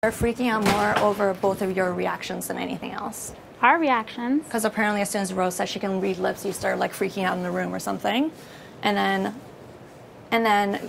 They're freaking out more over both of your reactions than anything else. Our reactions? Because apparently as soon as Rose said she can read lips, you start like freaking out in the room or something. And then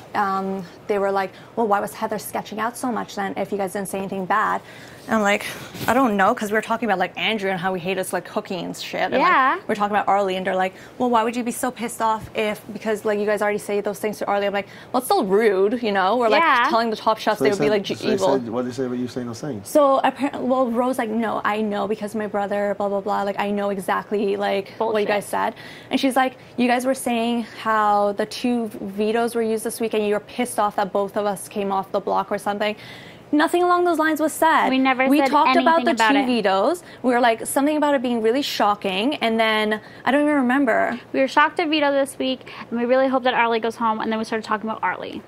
they were like, well, why was Heather sketching out so much then if you guys didn't say anything bad? And I'm like, I don't know, because we were talking about like Andrew and how we hate us like cooking and shit. And, yeah. Like, we're talking about Arlie and they're like, well, why would you be so pissed off because like you guys already say those things to Arlie? I'm like, well, it's still rude, you know? We're like telling the top chefs so they would be like evil. What did they say about you saying those things? So apparently, well, Rose like, no, I know because my brother, blah, blah, blah. Like, I know exactly like what you guys said. And she's like, you guys were saying how the 2 vetoes were used this week and you were pissed off that both of us came off the block or something. Nothing along those lines was said. We never we said talked anything about the about 2 vetoes. We were like, something about it being really shocking. And then, I don't even remember. We were shocked to veto this week. And we really hope that Arlie goes home. And then we started talking about Arlie.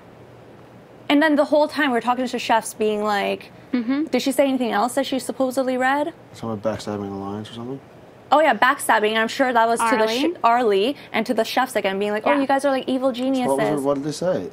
And then the whole time we were talking to chefs being like, did she say anything else that she supposedly read? Something about backstabbing the lines or something? Oh yeah, backstabbing. And I'm sure that was Arlie? to the Arlie and to the chefs again, being like, oh, you guys are like evil geniuses. What did they say?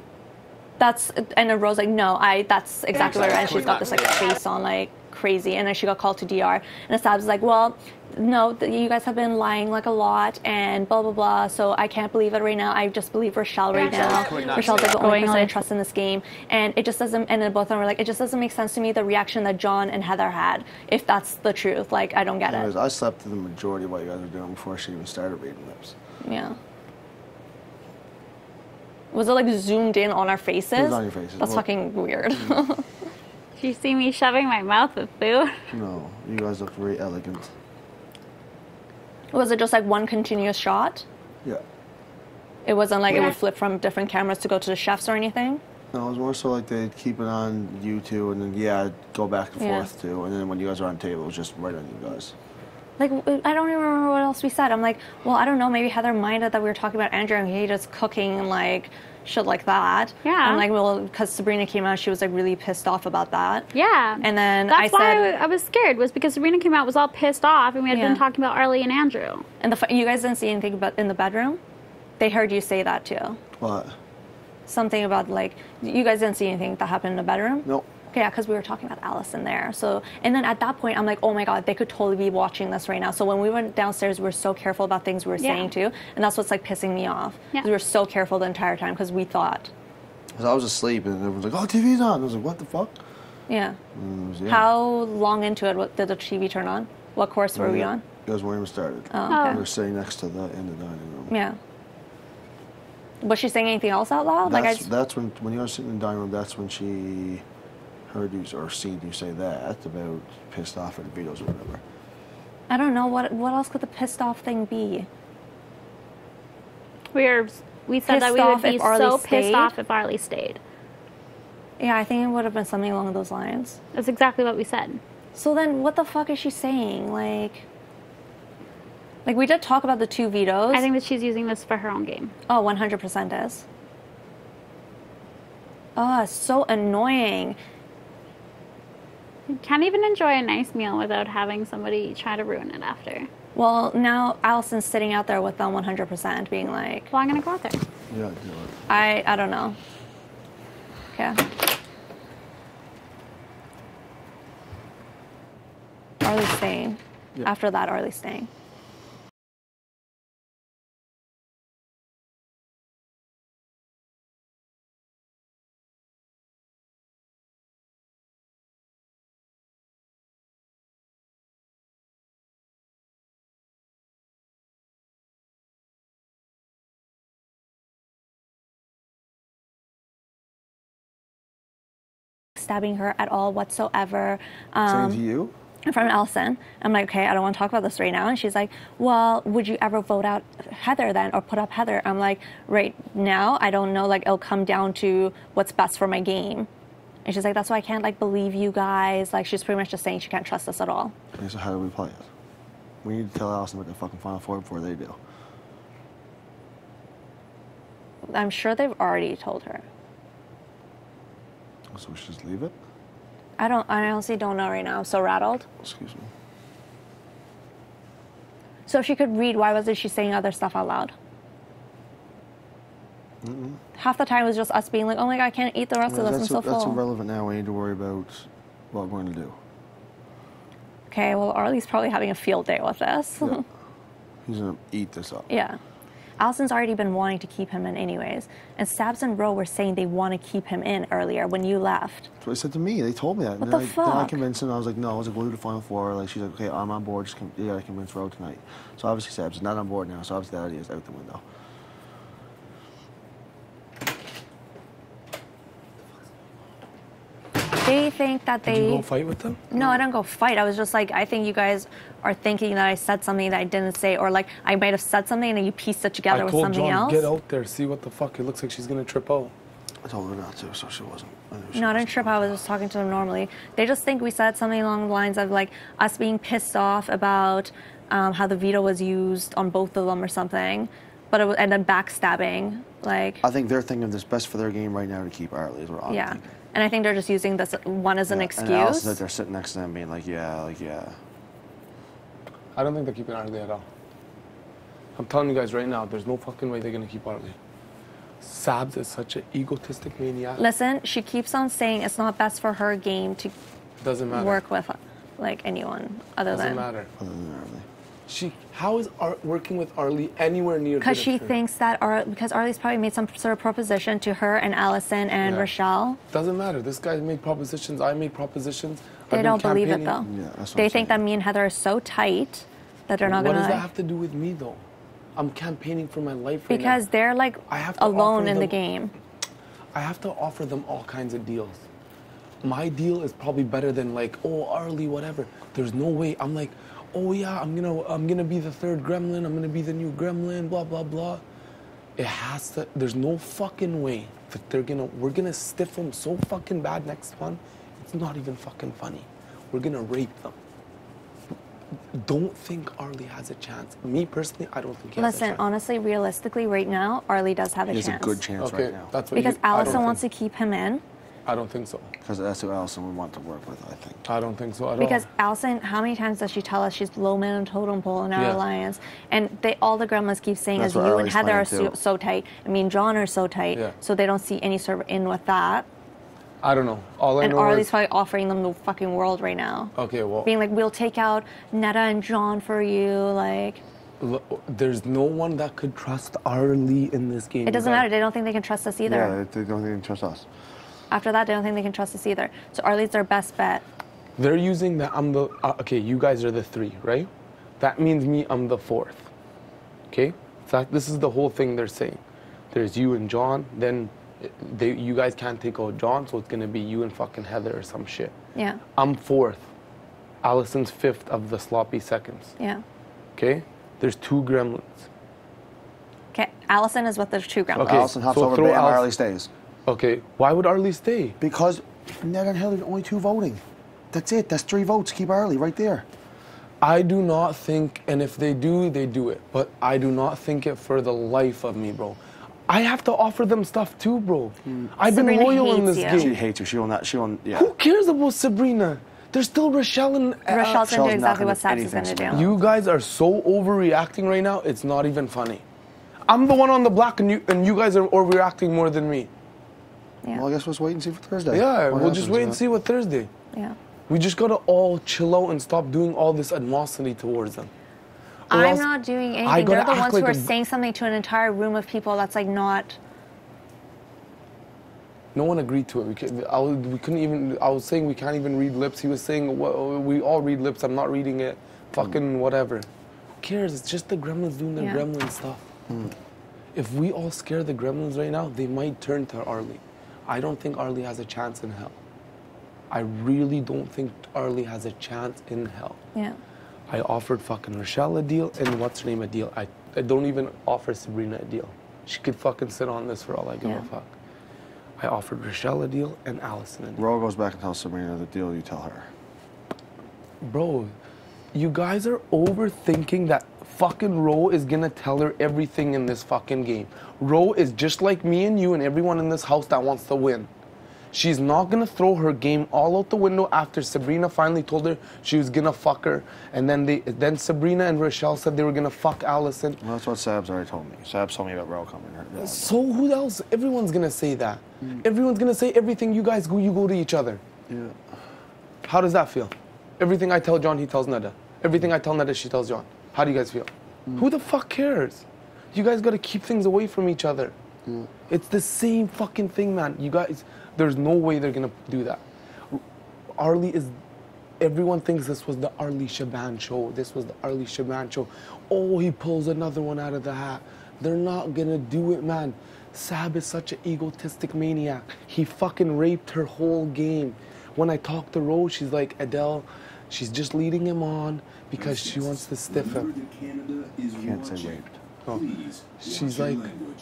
And then Rose like, no, that's exactly what I read. And she's got this like face on like crazy. And then she got called to DR. And Asad was like, well, no, you guys have been lying like a lot and blah, blah, blah. So I can't believe it right now. I just believe Rochelle right now. Rochelle's like the only person I trust in this game. And it just doesn't, and then both of them were like, it just doesn't make sense to me, the reaction that Jon and Heather had, if that's the truth. Like, I don't get it. I slept through the majority of what you guys were doing before she even started reading lips. Yeah. Was it like zoomed in on our faces? It was on your faces. That's fucking weird. Did you see me shoving my mouth with food? No, you guys look very elegant. Was it just like one continuous shot? Yeah. It wasn't like it would flip from different cameras to go to the chefs or anything? No, it was more so like they'd keep it on you two and then, go back and forth too. And then when you guys were on table, it was just right on you guys. Like, I don't even remember what else we said. I'm like, well, I don't know. Maybe Heather minded that we were talking about Andrew and he just cooking and like shit like that. Yeah. I'm like, well, because Sabrina came out, she was like really pissed off about that. Yeah. And then that's why I was scared, was because Sabrina came out, was all pissed off, and we had been talking about Arlie and Andrew. And you guys didn't see anything about in the bedroom? They heard you say that too. What? Something about like, you guys didn't see anything that happened in the bedroom? Nope. Yeah, because we were talking about Allison there. So, and then at that point, I'm like, oh my God, they could totally be watching this right now. So when we went downstairs, we were so careful about things we were saying too. And that's what's like pissing me off. Yeah. We were so careful the entire time because we thought. Because I was asleep and everyone's like, oh, TV's on. I was like, what the fuck? Yeah. How long into it did the TV turn on? What course were we on? You guys weren't even started. Oh, okay. We were sitting next to the in the dining room. Yeah. Was she saying anything else out loud? That's when you guys sitting in the dining room, that's when she heard you or seen you say that about pissed off at the vetoes or whatever. I don't know. What else could the pissed off thing be? We said that we would be so pissed off if Arlie stayed. Yeah, I think it would have been something along those lines. That's exactly what we said. So then what the fuck is she saying? Like we did talk about the 2 vetoes. I think that she's using this for her own game. Oh, 100% is. Oh, it's so annoying. You can't even enjoy a nice meal without having somebody try to ruin it after. Well, now Allison's sitting out there with them 100%, being like... Well, I'm going to go out there. Yeah, do it. I don't know. Okay. Arlie's staying. Yep. After that, Arlie's staying. Stabbing her at all whatsoever. Saying to you? From Allison. I'm like, okay, I don't want to talk about this right now. And she's like, well, would you ever vote out Heather then or put up Heather? I'm like, right now, I don't know. Like, it'll come down to what's best for my game. And she's like, that's why I can't like believe you guys. Like, she's pretty much just saying she can't trust us at all. Okay, so how do we play it? We need to tell Allison about the fucking Final Four before they do. I'm sure they've already told her. So we should just leave it? I honestly don't know right now. I'm so rattled. Excuse me. So if she could read, why wasn't she saying other stuff out loud? Half the time it was just us being like, oh my God, I can't eat the rest of this. I'm so full. That's irrelevant now. We need to worry about what we're going to do. Okay, well, Arlie's probably having a field day with this. Yeah. He's going to eat this up. Yeah. Allison's already been wanting to keep him in anyways. And Sabs and Ro were saying they want to keep him in earlier when you left. That's what they said to me. They told me that. What and the then fuck? Then I convinced him. I was like, no, I was like, we'll do the final four. Like, she's like, okay, I'm on board. You got to convince Ro tonight. So obviously Sabs is not on board now. So obviously that idea is out the window. They think that they... Did you go fight with them? No, I didn't go fight. I was just like, I think you guys are thinking that I said something that I didn't say, or like I might have said something and then you pieced it together with something John, else. Get out there, see what the fuck. It looks like she's gonna trip out. I told her not to, so she wasn't. No, I didn't trip. I was just talking to them normally. They just think we said something along the lines of like us being pissed off about how the veto was used on both of them or something, but it was, and then backstabbing. Like I think they're thinking this best for their game right now to keep Arlie. Is what I'm yeah, thinking. and I think they're just using this one as an excuse. And Allison that they're sitting next to them being like, yeah. I don't think they're keeping Arlie at all. I'm telling you guys right now, there's no fucking way they're gonna keep Arlie. Sabs is such an egotistic maniac. Listen, she keeps on saying it's not best for her game to Doesn't matter. work with like anyone other Doesn't than. matter. Other than Arlie. How is working with Arlie anywhere near? Because she good at her? thinks that because Arlie's probably made some sort of proposition to her and Allison and Yeah. Rochelle. Doesn't matter. This guy made propositions. I made propositions. They I've been don't believe it though. campaigning. Yeah, that's what They I'm think saying. that me and Heather are so tight that they're not What gonna. does that Like, have to do with me though? I'm campaigning for my life right because now. they're like I have to alone offer in the them- game. I have to offer them all kinds of deals. My deal is probably better than like, oh, Arlie, whatever. There's no way. I'm like, oh yeah, I'm gonna be the third gremlin. I'm gonna be the new gremlin. Blah blah blah. It has to. There's no fucking way that we're gonna stiff them so fucking bad next one. It's not even fucking funny. We're gonna rape them. Don't think Arlie has a chance. Me personally, I don't think he has a Listen, chance. honestly, realistically, right now, Arlie does have a He has chance. a good chance Okay, right now. that's what Because I don't Allison wants to think- keep him in. I don't think so. Because that's who Allison would want to work with, I think. I don't think so at all. Because Allison, how many times does she tell us she's low man on totem pole in our Yeah. alliance? And all the grandmas keep saying That's is what you and Arlie's Heather are playing too. so tight. I mean, John are so tight. Yeah. So they don't see any sort of in with that. I don't know. All I And know Arlie's is probably offering them the fucking world right now. okay. Well, Being like, we'll take out Neda and John for you. Like, there's no one that could trust Arlie in this game. it doesn't matter. They don't think they can trust us either. Yeah, they don't even trust us. After that, they don't think they can trust us either. So Arlie's their best bet. They're using that I'm the okay. You guys are the three, right? That means me. I'm the fourth. Okay. So this is the whole thing they're saying. There's you and John. Then you guys can't take out John, so it's gonna be you and fucking Heather or some shit. Yeah. I'm fourth. Allison's fifth of the sloppy seconds. Yeah. Okay. There's two gremlins. Okay. Allison is with the two grandmas. Okay. Allison hops so over, throw bam, Allison- Arlie stays. Okay. Why would Arlie stay? Because Ned and Heather are only two voting. That's it. That's 3 votes. Keep Arlie right there. I do not think, and if they do, they do it. But I do not think it for the life of me, bro. I have to offer them stuff too, bro. I've been Sabrina loyal in hates this you. She game. hates you. She will not. She will. Yeah. Who cares about Sabrina? There's still Rochelle and Rochelle's going to do Rochelle's not exactly gonna what do Sabs is going to anything, do. Sabrina. you guys are so overreacting right now. It's not even funny. I'm the one on the block, and you guys are overreacting more than me. Yeah. Well, I guess we'll just wait and see for Thursday. Yeah, What we'll just happens, wait and see what Thursday. Yeah. We just gotta all chill out and stop doing all this animosity towards them. Or I'm else not doing I anything. gotta They're the act ones like who are a- saying something to an entire room of people that's like not. No one agreed to it. We couldn't even. I was saying we can't even read lips. He was saying well, we all read lips. I'm not reading it. Fucking whatever. Who cares? It's just the gremlins doing their Yeah. gremlin stuff. If we all scare the gremlins right now, they might turn to Arlie. I don't think Arlie has a chance in hell. I really don't think Arlie has a chance in hell. Yeah. I offered fucking Rochelle a deal and what's her name a deal. I don't even offer Sabrina a deal. She could fucking sit on this for all I give Yeah. a fuck. I offered Rochelle a deal and Allison a deal. Ro goes back and tells Sabrina the deal. You tell her. Bro, you guys are overthinking that fucking Ro is gonna tell her everything in this fucking game. Ro is just like me and you and everyone in this house that wants to win. She's not gonna throw her game all out the window after Sabrina finally told her she was gonna fuck her, and then Sabrina and Rochelle said they were gonna fuck Allison. Well, that's what Sabs already told me. Sabs told me about Ro coming. So who else? Everyone's gonna say that. Everyone's gonna say everything. You guys go to each other. Yeah. How does that feel? Everything I tell Jon, he tells Neda. Everything I tell Neda, she tells Jon. How do you guys feel? Who the fuck cares? You guys gotta keep things away from each other. It's the same fucking thing, man. You guys, there's no way they're gonna do that. Arlie is, everyone thinks this was the Arlie Shaban show. This was the Arlie Shaban show. Oh, he pulls another one out of the hat. They're not gonna do it, man. Sab is such an egotistic maniac. He fucking raped her whole game. When I talk to Rose, she's like, Adele, she's just leading him on because she wants to stiff him. You can't say raped. Oh. She's like,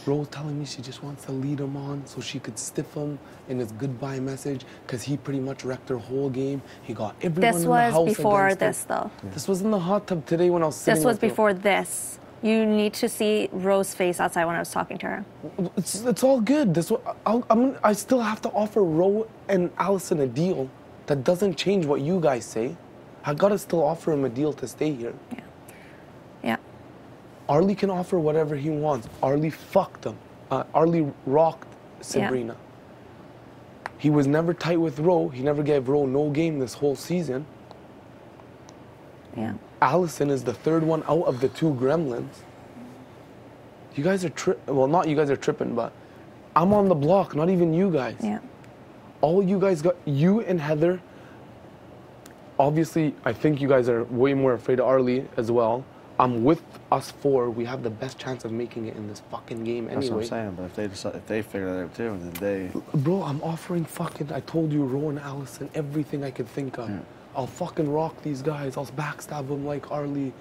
Rose telling me she just wants to lead him on so she could stiff him in his goodbye message because he pretty much wrecked her whole game. He got everyone This in the house was before against this, him. though. This was in the hot tub today when I was sitting This was with her. before this. You need to see Rose's face outside when I was talking to her. It's all good. This I still have to offer Ro and Allison a deal that doesn't change what you guys say. I gotta still offer him a deal to stay here. Yeah. Yeah. Arlie can offer whatever he wants. Arlie fucked him. Arlie rocked Sabrina. Yeah. He was never tight with Ro. He never gave Ro no game this whole season. Yeah. Allison is the third one out of the two gremlins. You guys are well, not you guys are tripping, but I'm on the block, not even you guys. Yeah. All you guys got, you and Heather, obviously, I think you guys are way more afraid of Arlie as well. I'm with us four. We have the best chance of making it in this fucking game anyway. That's what I'm saying, but if they decide, if they figure that out too, then they... Bro, I'm offering fucking, I told you, Ro and Allison, everything I could think of. Yeah. I'll fucking rock these guys. I'll backstab them like Arlie.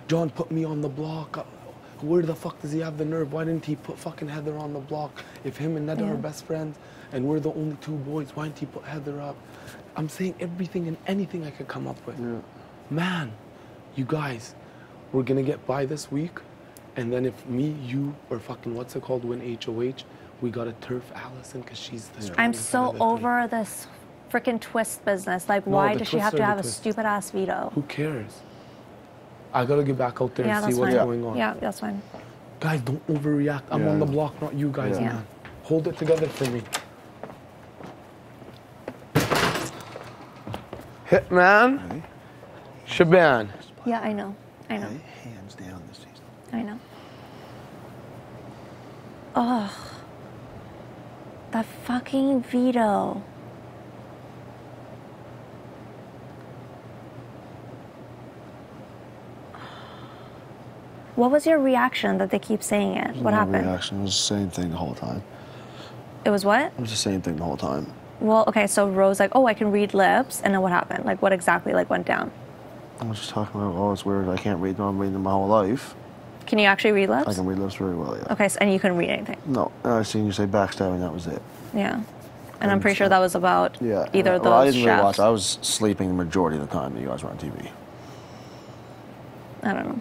Jon put me on the block. Where the fuck does he have the nerve? Why didn't he put fucking Heather on the block? If him and Neda are best friends and we're the only two boys, why didn't he put Heather up? I'm saying everything and anything I could come up with. Yeah. Man, you guys, we're gonna get by this week. And then if me, you, or fucking what's it called, win HOH, we gotta turf Allison because she's the strongest. I'm out so of the three. over this freaking twist business. Like, No, why the does she have twists to are have the a twists. stupid ass veto? Who cares? I gotta get back out there Yeah, and see that's what's fine. going on. Yeah, that's fine. Guys, don't overreact. I'm Yeah, on the yeah. block, not you guys, Yeah. man. Hold it together for me. Hitman. Hey, Shaban. Yeah, I know. I know. hey, hands down this season. I know. Ugh. That fucking veto. What was your reaction that they keep saying it? What No happened? reaction. It was the same thing the whole time. It was what? It was the same thing the whole time. Well, okay, so Rose like, oh, I can read lips, and then what happened? Like, what exactly like went down? I was just talking about, oh, it's weird. I can't read them. I'm reading them my whole life. Can you actually read lips? I can read lips very well, yeah. Okay, so, and you couldn't read anything. No, I seen you say backstabbing. That was it. Yeah, and I'm pretty sure that was about Yeah. either of well, I those didn't really watch. chefs. I was sleeping the majority of the time that you guys were on TV. I don't know.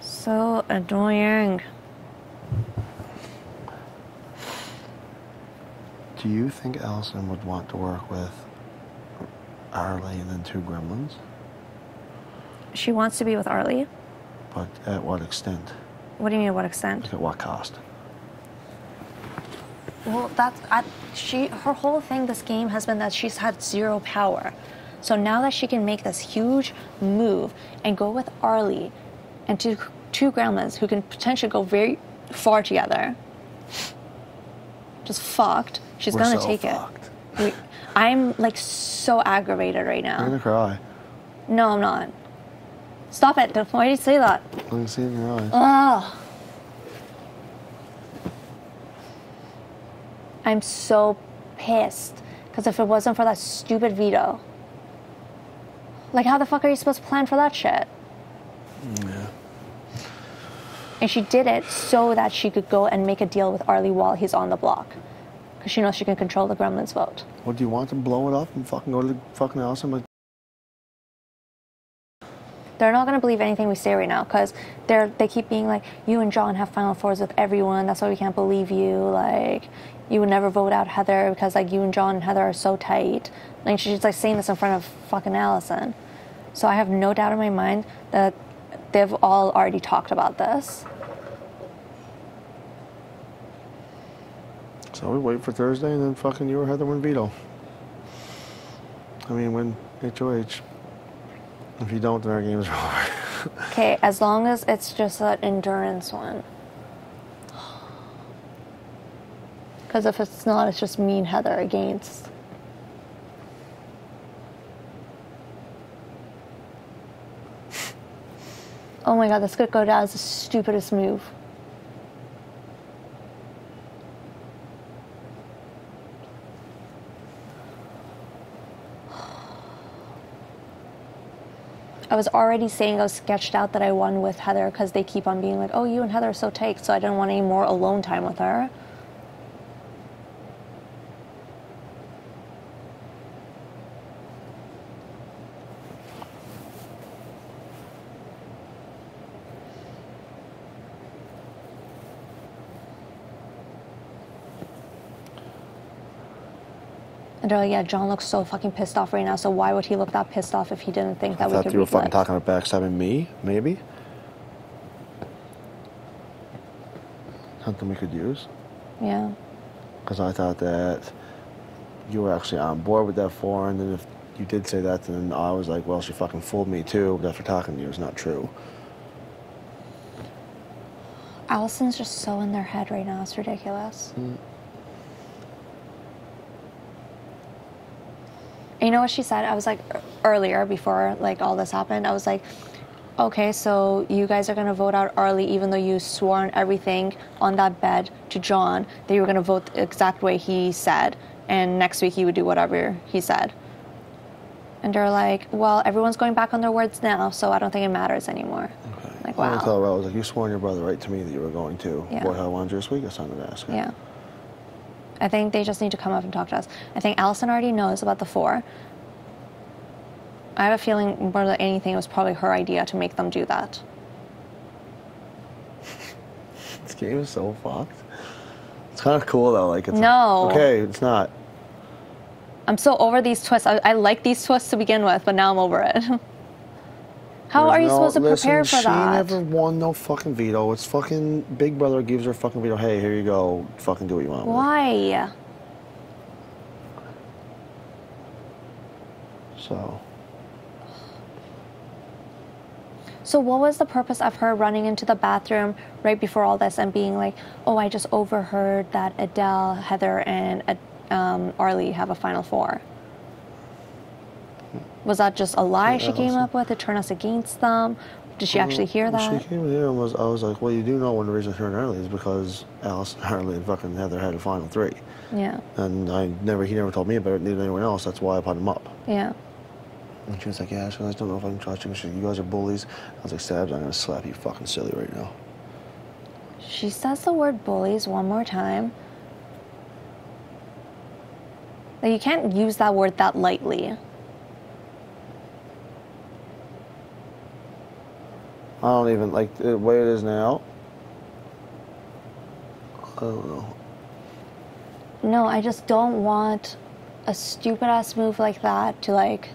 So annoying. Do you think Allison would want to work with Arlie and then two gremlins? She wants to be with Arlie. But at what extent? What do you mean? What extent? Like at what cost? Well, her whole thing this game has been that she's had zero power. So now that she can make this huge move and go with Arlie and two gremlins who can potentially go very far together, just fucked, she's We're gonna so take fucked. it. I'm like so aggravated right You're now. gonna cry. No, I'm not. Stop it. Why do you say that? I can see it in your eyes. Ugh. I'm so pissed. Because if it wasn't for that stupid veto, like how the fuck are you supposed to plan for that shit? Yeah. And she did it so that she could go and make a deal with Arlie while he's on the block. Because she knows she can control the gremlins vote. What, do you want to blow it up and fucking go to the fucking Allison? Like, They're not going to believe anything we say right now because they keep being like, you and Jon have Final Fours with everyone. That's why we can't believe you. Like, you would never vote out Heather because, like, you and Jon and Heather are so tight. Like, she's, like, saying this in front of fucking Allison. So I have no doubt in my mind that they've all already talked about this. so we wait for Thursday and then fucking you or Heather win veto. I mean, win HOH. If you don't, then our games are over. Okay, as long as it's just that endurance one. Because if it's not, it's just me and Heather against. Oh my god, this could go down as the stupidest move. I was already saying I was sketched out that I won with Heather because they keep on being like, oh, you and Heather are so tight, so I didn't want any more alone time with her. And they're like, yeah, Jon looks so fucking pissed off right now, so why would he look that pissed off if he didn't think that we could you were fucking reflect? talking about backstabbing me, maybe? Something we could use? Yeah. Because I thought that you were actually on board with that 4, and then if you did say that, then I was like, well, she fucking fooled me too, but after talking to you, it's not true. Allison's just so in their head right now, it's ridiculous. You know what she said? I was like, earlier, before like all this happened, I was like, okay, so you guys are going to vote out Arlie even though you swore on everything on that bed to Jon that you were going to vote the exact way he said, and next week you would do whatever he said. And they're like, well, everyone's going back on their words now, so I don't think it matters anymore. Okay. Like, I wow. tell her, I was like, you swore on your brother right to me that you were going to. Yeah. Boy, how I wanted you this week, that's something to ask her. Yeah. I think they just need to come up and talk to us. I think Allison already knows about the 4. I have a feeling more than anything it was probably her idea to make them do that. This game is so fucked. It's kind of cool though, like it's No. Okay, it's not. I'm so over these twists. I like these twists to begin with, but now I'm over it. How are you supposed to prepare for she that? never won no fucking veto. It's fucking Big Brother gives her fucking veto. Hey, here you go. Fucking do what you want. Why? So what was the purpose of her running into the bathroom right before all this and being like, oh, I just overheard that Adele, Heather, and Arlie have a Final 4? Was that just a lie she came up with to turn us against them? Did she actually hear that? She came here and I was like, well, you do know one of the reasons her and Arlie is because Alice, Arlie, and fucking Heather had a Final 3. Yeah. And he never told me about it, neither anyone else. That's why I put him up. Yeah. And she was like, yeah, I just don't know if I can trust you. She's like, you guys are bullies. I was like, Stabs, I'm going to slap you fucking silly right now. She says the word bullies one more time. Like, you can't use that word that lightly. I don't even, like, the way it is now, I don't know. No, I just don't want a stupid-ass move like that to, like,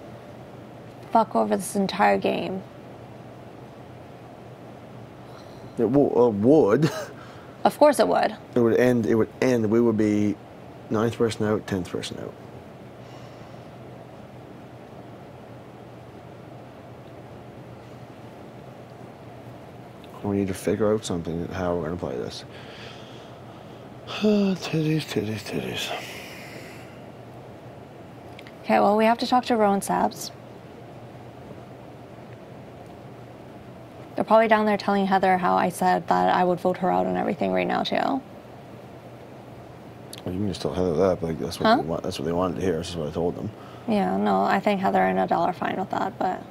fuck over this entire game. It would. Of course it would. It would end, we would be 9th person out, 10th person out. We need to figure out something, how we're going to play this. Titties. Okay, well, we have to talk to Rowan Sabs. They're probably down there telling Heather how I said that I would vote her out and everything right now, too. Well, you can just tell Heather that, but like, that's what they want. That's what they wanted to hear. That's what I told them. Yeah, no, I think Heather and Adele are fine with that, but...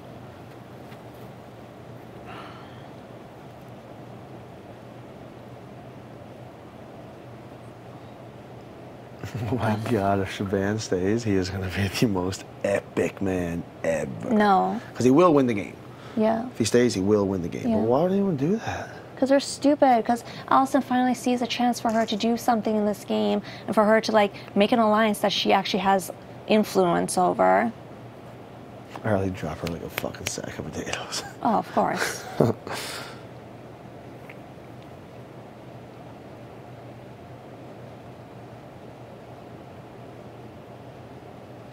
Oh my God, if Shaban stays, he is going to be the most epic man ever. No. Because he will win the game. Yeah. If he stays, he will win the game. Yeah. But why would anyone do that? Because they're stupid. Because Allison finally sees a chance for her to do something in this game and for her to, like, make an alliance that she actually has influence over. Or I'll drop her like a fucking sack of potatoes. Oh, of course.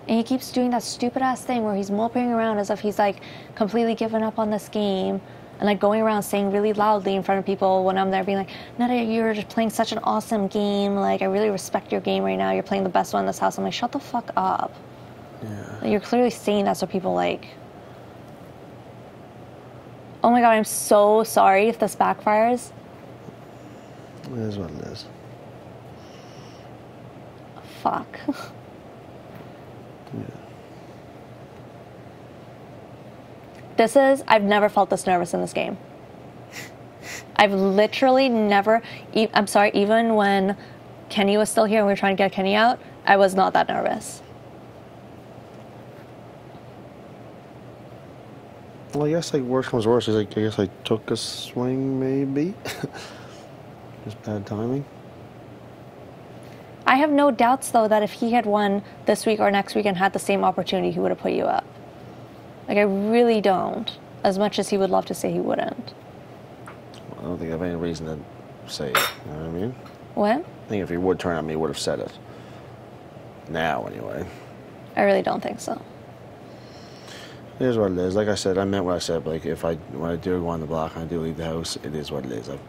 And he keeps doing that stupid ass thing where he's moping around as if he's like completely given up on this game and like going around saying really loudly in front of people when I'm there being like, Neda, you're just playing such an awesome game. Like, I really respect your game right now. You're playing the best one in this house. I'm like, shut the fuck up. Yeah. Like, you're clearly saying that so people like... Oh my god, I'm so sorry if this backfires. It is what it is. Fuck. Yeah. I've never felt this nervous in this game. I've literally never, I'm sorry, even when Kenny was still here and we were trying to get Kenny out, I was not that nervous. Well, I guess like worst comes to worst is like I guess I took a swing maybe. Just bad timing. I have no doubts though that if he had won this week or next week and had the same opportunity, he would have put you up. Like, I really don't. As much as he would love to say he wouldn't. I don't think I have any reason to say it. You know what I mean? What? I think if he would turn on me, he would have said it. Now, anyway. I really don't think so. It is what it is. Like I said, I meant what I said. But like, when I do go on the block and I do leave the house, it is what it is. I've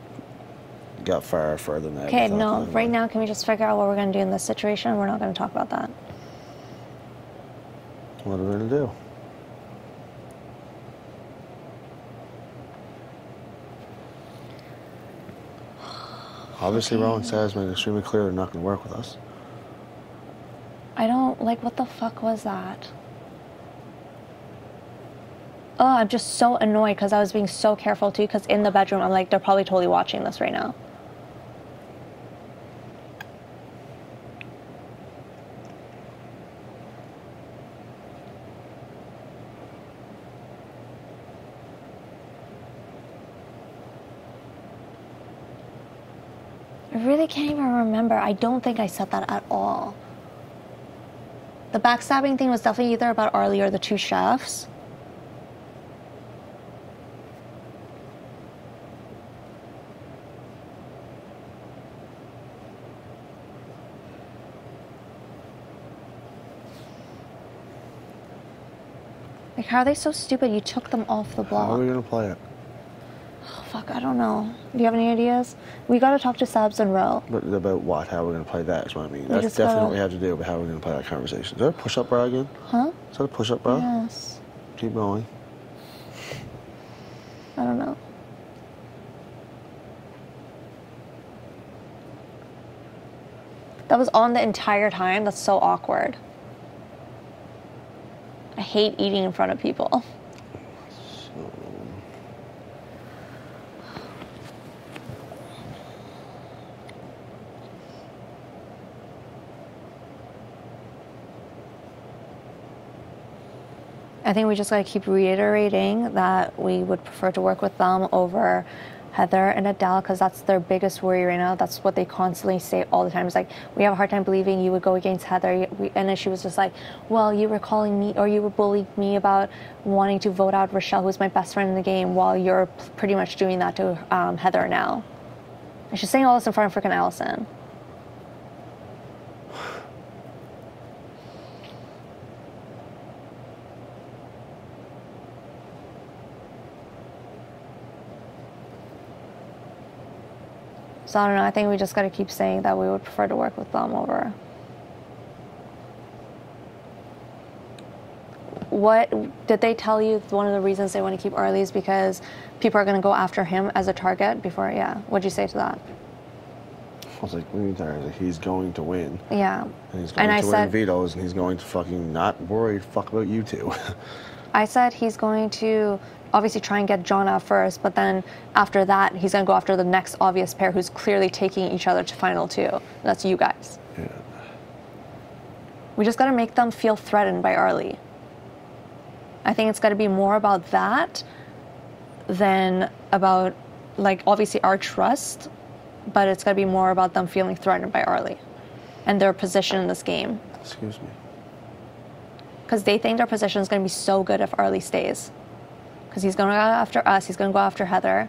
got far further than that. Okay, no. Right now, can we just figure out what we're going to do in this situation? We're not going to talk about that. What are we going to do? Obviously, Rowan says made it extremely clear they're not going to work with us. I don't, like, what the fuck was that? Oh, I'm just so annoyed because I was being so careful too, because in the bedroom, I'm like, they're probably totally watching this right now. I really can't even remember. I don't think I said that at all. The backstabbing thing was definitely either about Arlie or the two chefs. Like, how are they so stupid? You took them off the block. How are we going to play it? Oh, fuck, I don't know. Do you have any ideas? We gotta talk to Sabs and Ro. But about what? How are we going to play that is what I mean. We That's just definitely gotta- what we have to do, but how are we going to play that conversation? Is that a push-up bra again? Huh? Is that a push-up bra? Yes. Keep going. I don't know. That was on the entire time. That's so awkward. I hate eating in front of people. I think we just got to keep reiterating that we would prefer to work with them over Heather and Adele, because that's their biggest worry right now. That's what they constantly say all the time. It's like, we have a hard time believing you would go against Heather. And then she was just like, well, you were calling me, or you were bullying me about wanting to vote out Rochelle, who's my best friend in the game, while you're pretty much doing that to Heather now. And she's saying all this in front of freaking Allison. So I don't know, I think we just got to keep saying that we would prefer to work with them over. What did they tell you? One of the reasons they want to keep Arlie is because people are going to go after him as a target before, yeah. What'd you say to that? I was like, what do you mean? He's going to win. Yeah. And he's going And to I win said, vetoes, and he's going to fucking not worry fuck about you two. I said he's going to obviously try and get Jon out first, but then after that, he's going to go after the next obvious pair who's clearly taking each other to final two. And that's you guys. Yeah. We just got to make them feel threatened by Arlie. I think it's got to be more about that than about, like, obviously our trust, but it's got to be more about them feeling threatened by Arlie and their position in this game. Excuse me. Because they think their position is going to be so good if Arlie stays. Because he's going to go after us, he's going to go after Heather.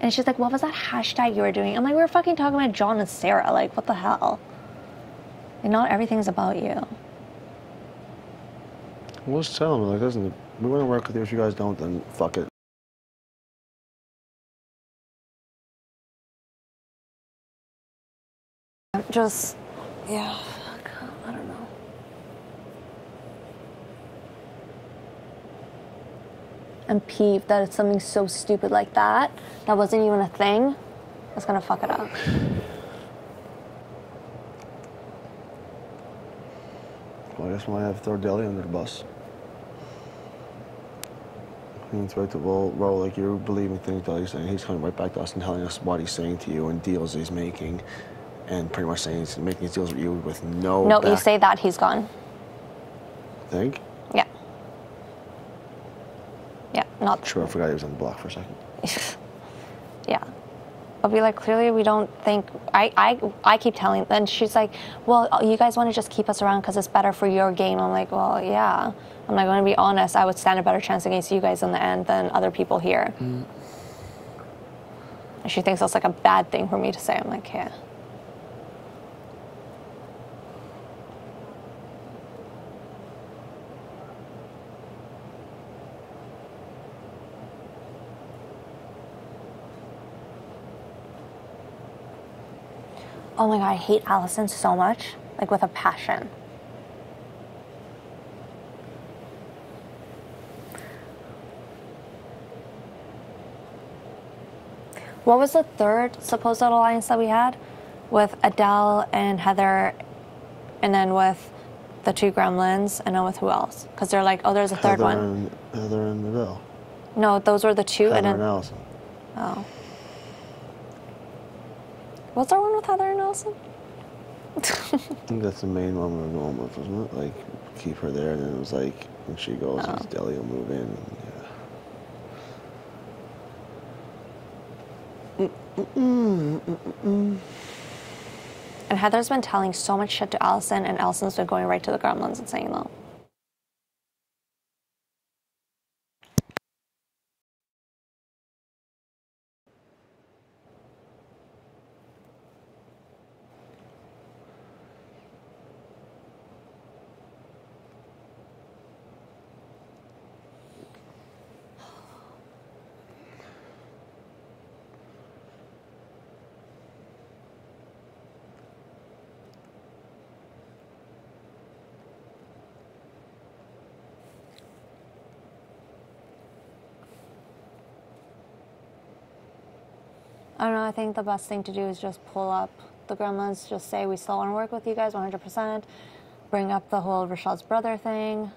And she's like, what was that hashtag you were doing? I'm like, we were fucking talking about Jon and Sarah. Like, what the hell? Like, not everything's about you. We'll just tell them, like, listen, we want to work with you. If you guys don't, then fuck it. Just, yeah, I don't know. I'm peeved that it's something so stupid like that wasn't even a thing. That's gonna fuck it up. Well, I guess we might have to throw Deli under the bus. It's right to roll like you're believing things that he's saying. He's coming right back to us and telling us what he's saying to you and deals he's making, and pretty much saying he's making these deals with you with no. No, you say that, he's gone. Think? Yeah. Yeah, not Sure, I forgot he was on the block for a second. Yeah. I'll be like, clearly we don't think. I keep telling, and she's like, well, you guys want to just keep us around because it's better for your game. I'm like, well, yeah. I'm like, going to be honest, I would stand a better chance against you guys in the end than other people here. And she thinks that's like a bad thing for me to say. I'm like, yeah. Oh my god, I hate Allison so much, like with a passion. What was the third supposed alliance that we had? With Adele and Heather, and then with the two gremlins, and then with who else? Because they're like, oh, there's a third one. Heather and Adele. No, those were the two. Heather and then and Allison. Oh. Was there one with Heather and Allison? I think that's the main one we were going with, wasn't it? Like, keep her there, and then it was like, when she goes, Deli will move in. And, And Heather's been telling so much shit to Allison, and Allison's been going right to the gremlins and saying no. I don't know, I think the best thing to do is just pull up the gremlins, just say we still want to work with you guys 100%, bring up the whole Rachel's brother thing,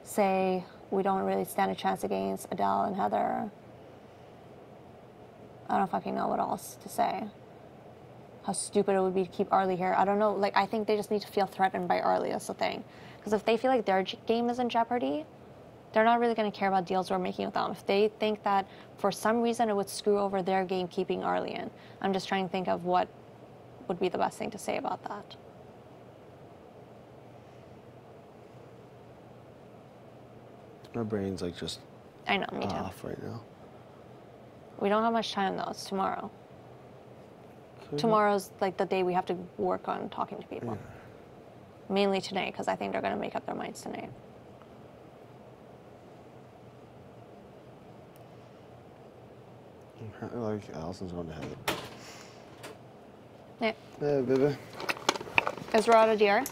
say we don't really stand a chance against Adele and Heather. I don't fucking know what else to say. How stupid it would be to keep Arlie here. I don't know, like, I think they just need to feel threatened by Arlie, that's the thing. Because if they feel like their game is in jeopardy, they're not really going to care about deals we're making with them. If they think that for some reason it would screw over their game keeping Arlie in, I'm just trying to think of what would be the best thing to say about that. my brain's like just I know, me too. off right now. We don't have much time though, it's tomorrow. Tomorrow's like the day we have to work on talking to people. Yeah. Mainly today, because I think they're going to make up their minds tonight. Like Allison's going to Heather. Yeah. Yeah, baby. Is Rada dear?